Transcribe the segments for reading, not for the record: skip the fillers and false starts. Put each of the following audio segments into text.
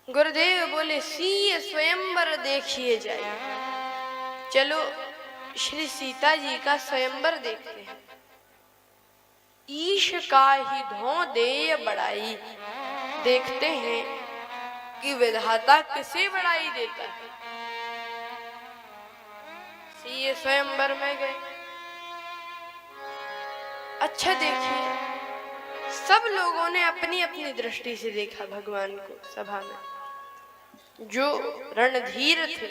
गुरुदेव बोले सिंह स्वयंवर देखिए जाए। चलो श्री सीता जी का स्वयंवर देखते हैं। ईश का ही धो देय बड़ाई, देखते हैं कि विधाता किसे बड़ाई देता है। सिंह स्वयंवर में गए। अच्छा देखिए, सब लोगों ने अपनी अपनी दृष्टि से देखा भगवान को। सभा में जो रणधीर थे,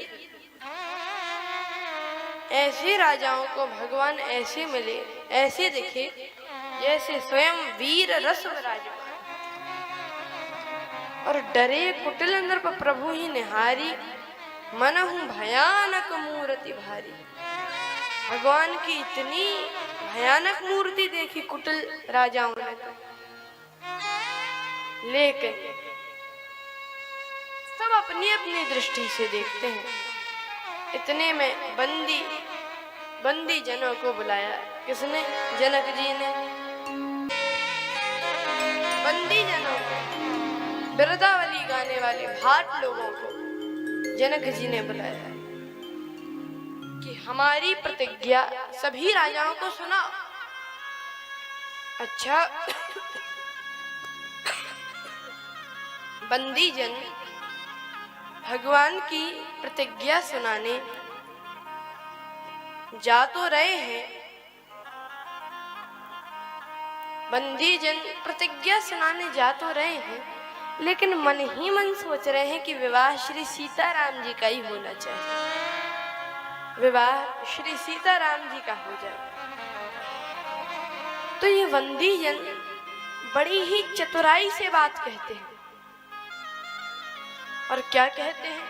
ऐसे राजाओं को भगवान ऐसे मिले, ऐसे दिखे जैसे स्वयं वीर रस राजा। और डरे कुटिल नृप प्रभु ही निहारी, मनहु भयानक मूर्ति भारी। भगवान की इतनी भयानक मूर्ति देखी कुटिल राजाओं ने, लेकिन सब अपनी अपनी दृष्टि से देखते हैं। इतने में बंदी जनों को बुलाया। किसने? जनक जी ने। बंदी जनों को, बिरदावली गाने वाले भाट लोगों को जनक जी ने बुलाया कि हमारी प्रतिज्ञा सभी राजाओं को सुनाओ। अच्छा, बंदी जन भगवान की प्रतिज्ञा सुनाने जा तो रहे हैं। बंदी जन प्रतिज्ञा सुनाने जा तो रहे हैं, लेकिन मन ही मन सोच रहे हैं कि विवाह श्री सीताराम जी का ही होना चाहिए। विवाह श्री सीताराम जी का हो जाए। तो ये बंदी जन बड़ी ही चतुराई से बात कहते हैं। और क्या कहते हैं?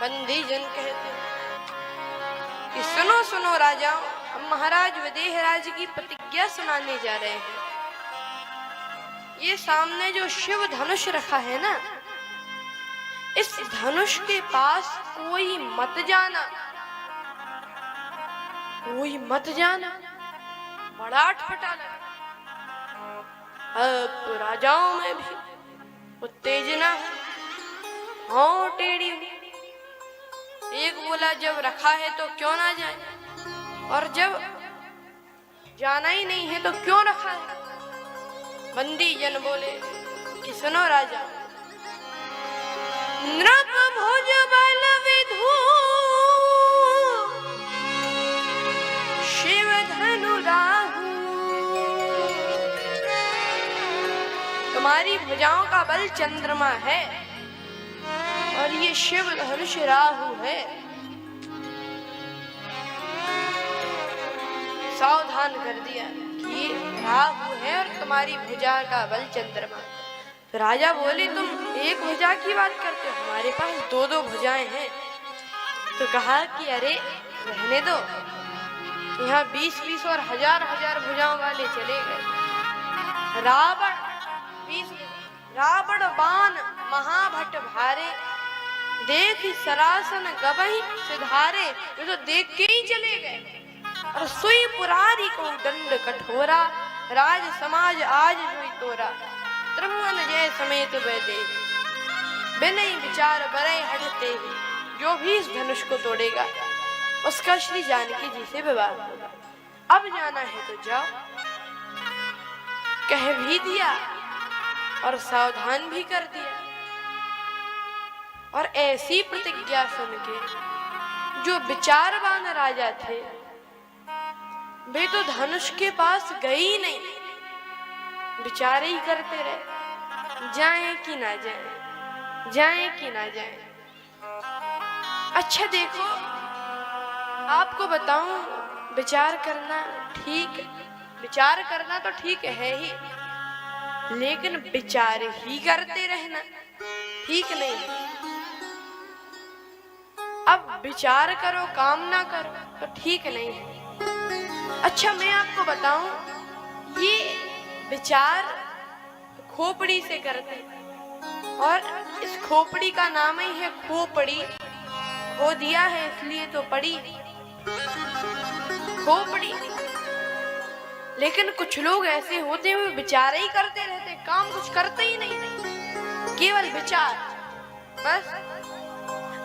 बंदी जन कहते हैं कि सुनो सुनो राजाओं, हम महाराज विदेहराज की प्रतिज्ञा सुनाने जा रहे हैं। ये सामने जो शिव धनुष रखा है ना, इस धनुष के पास कोई मत जाना, कोई मत जाना। बड़ा अटपटा लगा। अब तो राजाओं में भी उत्तेजना, हाँ टेढ़ी। एक बोला जब रखा है तो क्यों ना जाए, और जब जाना ही नहीं है तो क्यों रखा है। बंदी जन बोले कि सुनो राजा, नृप भुज बल विधु शिव धनु राहु। तुम्हारी भुजाओं का बल चंद्रमा है और ये शिव धनुष राहु है। सावधान कर दिया कि ये राहु है और तुम्हारी भुजा का बल चंद्रमा। तो राजा बोले तुम एक भुजा की बात करते हो, हमारे पास दो दो भुजाएं हैं। तो कहा कि अरे रहने दो, यहाँ 20-20 और हजार भुजाओं वाले चले गए। रावण बाण महाभट भारे, देख सरासन गवही सिधारे। ये तो देख के ही चले गए। और सुई पुरारी को दंड कठोरा, राज समाज आज हुई तोरा। त्रिभुवन जय समेत बैदे, बिनय विचार बरय हटते ही। जो भी इस धनुष को तोड़ेगा उसका श्री जानकी जी से विवाह होगा। अब जाना है तो जाओ। कह भी दिया और सावधान भी कर दिया। और ऐसी प्रतिज्ञा सुन के जो विचारवान राजा थे, वे तो धनुष के पास गए ही नहीं, विचार ही करते रहे, जाएं कि ना जाएं, जाएं कि ना जाएं। अच्छा देखो, आपको बताऊं, विचार करना ठीक, विचार करना तो ठीक है ही, लेकिन विचार ही करते रहना ठीक नहीं है। अब विचार करो काम ना करो तो ठीक नहीं है। अच्छा मैं आपको बताऊं, ये विचार खोपड़ी से करते हैं और इस खोपड़ी का नाम ही है खोपड़ी। खो दिया है इसलिए तो पड़ी खोपड़ी। लेकिन कुछ लोग ऐसे होते हैं, विचार ही करते रहते, काम कुछ करते ही नहीं, केवल विचार। बस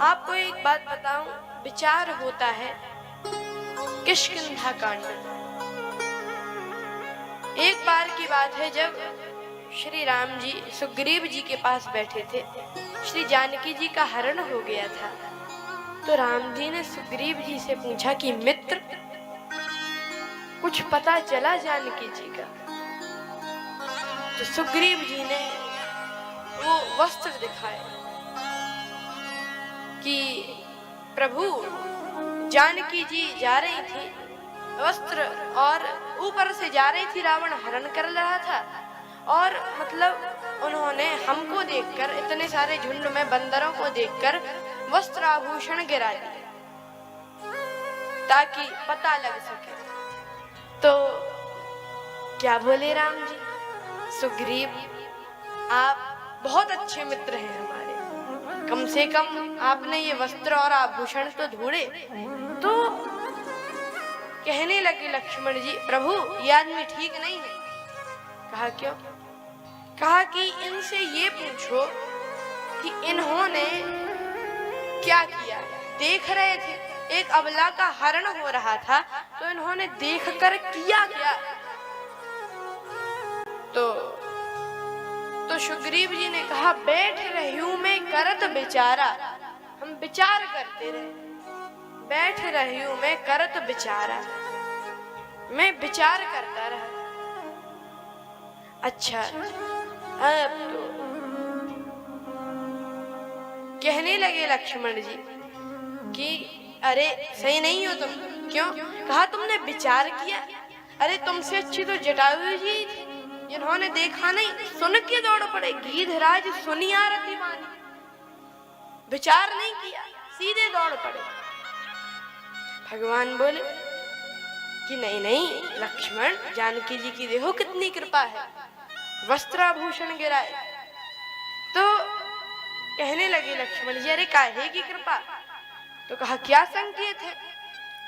आपको एक बात बताऊं, विचार होता है किष्किंधा कांड। एक बार की बात है, जब श्री राम जी सुग्रीव जी के पास बैठे थे, श्री जानकी जी का हरण हो गया था। तो राम जी ने सुग्रीव जी से पूछा कि मित्र, कुछ पता चला जानकी जी का? तो सुग्रीव जी ने वो वस्त्र दिखाए कि प्रभु, जानकी जी जा रही थी वस्त्र, और ऊपर से जा रही थी, रावण हरण कर रहा था, और मतलब उन्होंने हमको देखकर, इतने सारे झुंड में बंदरों को देखकर वस्त्र आभूषण गिरा दिए ताकि पता लग सके। तो क्या बोले राम जी? सुग्रीव, आप बहुत अच्छे मित्र हैं हमारे, कम से कम आपने ये वस्त्र और आभूषण तो ढूंढे। तो कहने लगे लक्ष्मण जी, प्रभु ये आदमी ठीक नहीं है। कहा क्यों? कहा कि इनसे ये पूछो कि इन्होंने क्या किया। देख रहे थे एक अबला का हरण हो रहा था, तो इन्होंने देखकर किया क्या? तो सुग्रीव जी ने कहा, बैठ रही हूं मैं करत विचारा। हम विचार करते रहे, बैठ रही हूं मैं करत विचारा, मैं विचार करता रहा। अच्छा, अब तो कहने लगे लक्ष्मण जी कि अरे सही नहीं हो तुम। क्यों? कहा तुमने विचार किया? अरे तुमसे अच्छी तो जटायु जी थी, जिन्होंने देखा नहीं, सुन के दौड़ पड़े। गीधराज सुनिया रति मानी, विचार नहीं किया, सीधे दौड़ पड़े। भगवान बोले कि नहीं नहीं लक्ष्मण, जानकी जी की देखो कितनी कृपा है, वस्त्राभूषण गिराए। तो कहने लगे लक्ष्मण जी, अरे काहे की कृपा? तो कहा क्या संकेत है?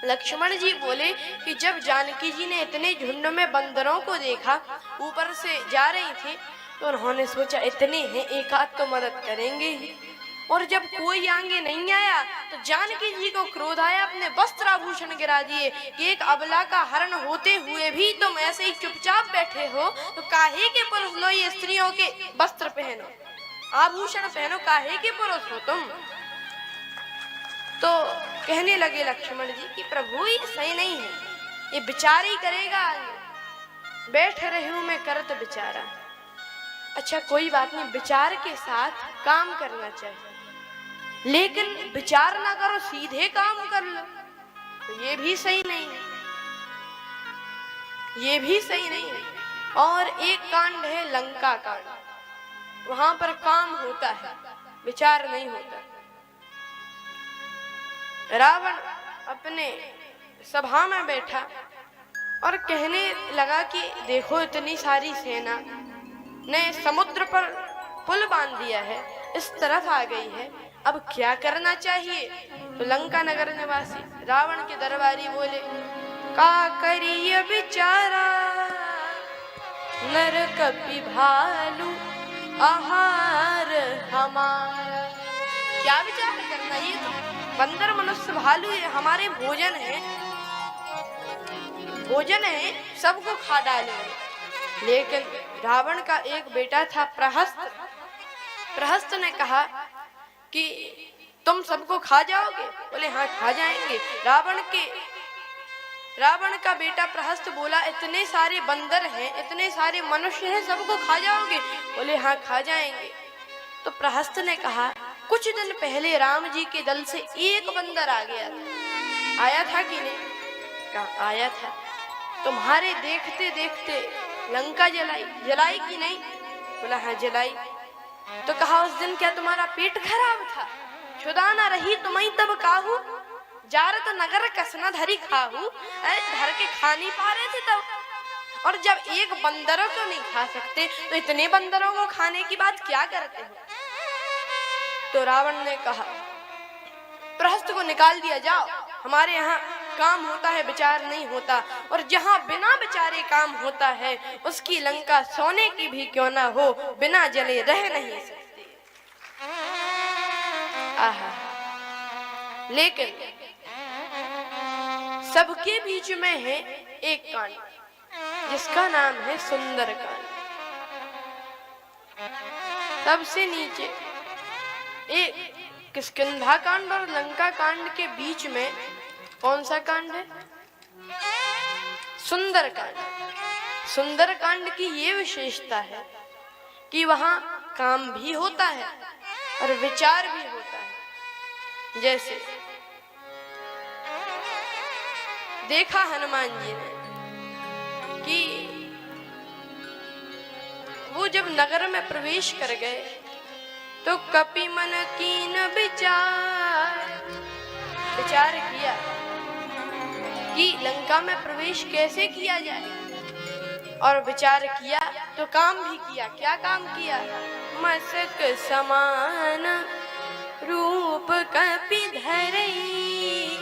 लक्ष्मण जी बोले कि जब जानकी जी ने इतने झुंड में बंदरों को देखा, ऊपर से जा रही थी, तो उन्होंने सोचा इतने हैं, एक आध तो मदद करेंगे ही। और जब कोई आगे नहीं आया तो जानकी जी को क्रोध आया, अपने वस्त्र आभूषण गिरा दिए कि एक अबला का हरण होते हुए भी तुम ऐसे ही चुपचाप बैठे हो, तो काहे के पुरुष लो ये स्त्रियों के वस्त्र पहनो, आभूषण पहनो, काहे के पुरुष हो तुम? तो कहने लगे लक्ष्मण जी कि प्रभु ये सही नहीं है, ये विचार ही करेगा आगे। बैठ रही हूं मैं करत विचारा। अच्छा कोई बात नहीं, विचार के साथ काम करना चाहिए, लेकिन विचार ना करो सीधे काम कर लो, तो ये भी सही नहीं है, ये भी सही नहीं है। और एक कांड है लंका कांड, वहां पर काम होता है, विचार नहीं होता। रावण अपने सभा में बैठा और कहने लगा कि देखो इतनी सारी सेना ने समुद्र पर पुल बांध दिया है, इस तरफ आ गई है, अब क्या करना चाहिए? तो लंका नगर निवासी रावण के दरबारी बोले, का करिए विचारा नर कपि भालू आहार हमारा। क्या विचार करना, ये तो बंदर मनुष्य भालू हमारे भोजन है, भोजन है, सबको खा डालेंगे। लेकिन रावण का एक बेटा था प्रहस्त, प्रहस्त ने कहा कि तुम सबको खा जाओगे? बोले हाँ खा जाएंगे। रावण का बेटा प्रहस्त बोला इतने सारे बंदर हैं, इतने सारे मनुष्य हैं, सबको खा जाओगे? बोले हाँ खा जाएंगे। तो प्रहस्त ने कहा कुछ दिन पहले राम जी के दल से एक बंदर आ गया था, आया था कि नहीं? कहा आया था। तुम्हारे देखते देखते लंका जलाई कि नहीं? बोला हाँ जलाई। तो कहा उस दिन क्या तुम्हारा पेट खराब था? छुदा न रही तुम्हें तब काहू, जारत नगर कसना धरी खाहू। अरे धर के खा नहीं पा रहे थे तब, और जब एक बंदरों को नहीं खा सकते तो इतने बंदरों को खाने की बात क्या करते हो? तो रावण ने कहा प्रहस्त को निकाल दिया जाओ, हमारे यहाँ काम होता है, विचार नहीं होता, और जहाँ बिना विचारे काम होता है उसकी लंका सोने की भी क्यों ना हो, बिना जले रह नहीं सकती। आहा, लेकिन सबके बीच में है एक कांड जिसका नाम है सुंदर कांड। सबसे नीचे एक किष्किंधा कांड और लंका कांड के बीच में कौन सा कांड है? सुंदर कांड। सुंदर कांड की ये विशेषता है कि वहां काम भी होता है और विचार भी होता है। जैसे देखा हनुमान जी ने कि वो जब नगर में प्रवेश कर गए तो कपि मन कीन विचार किया कि लंका में प्रवेश कैसे किया जाए, और विचार किया तो काम भी किया। क्या काम किया? मसक समान रूप कपि धरई,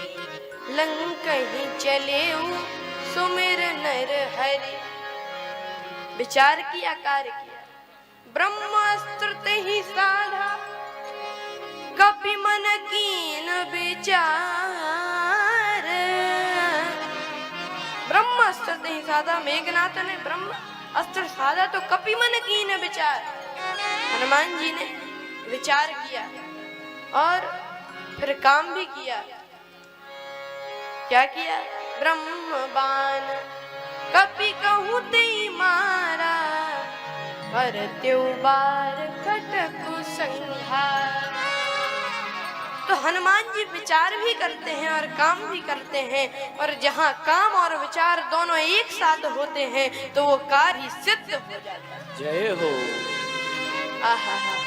लंकहि चलेउ सुमिर नर हरि। विचार किया, कार्य किया। ब्रह्मास्त्र तेहि साधा, कपि मन कीन विचार। ब्रह्मास्त्र तेहि साधा, मेघनाथ ने ब्रह्म अस्त्र साधा तो कपि मन कीन विचार। हनुमान जी ने विचार किया और फिर काम भी किया। क्या किया? ब्रह्म बाण कपि कहूँ तेई मारा, पर त्यो बार कटकु संहार। तो हनुमान जी विचार भी करते हैं और काम भी करते हैं, और जहाँ काम और विचार दोनों एक साथ होते हैं तो वो कार्य सिद्ध हो जाता है। जय हो। आहा।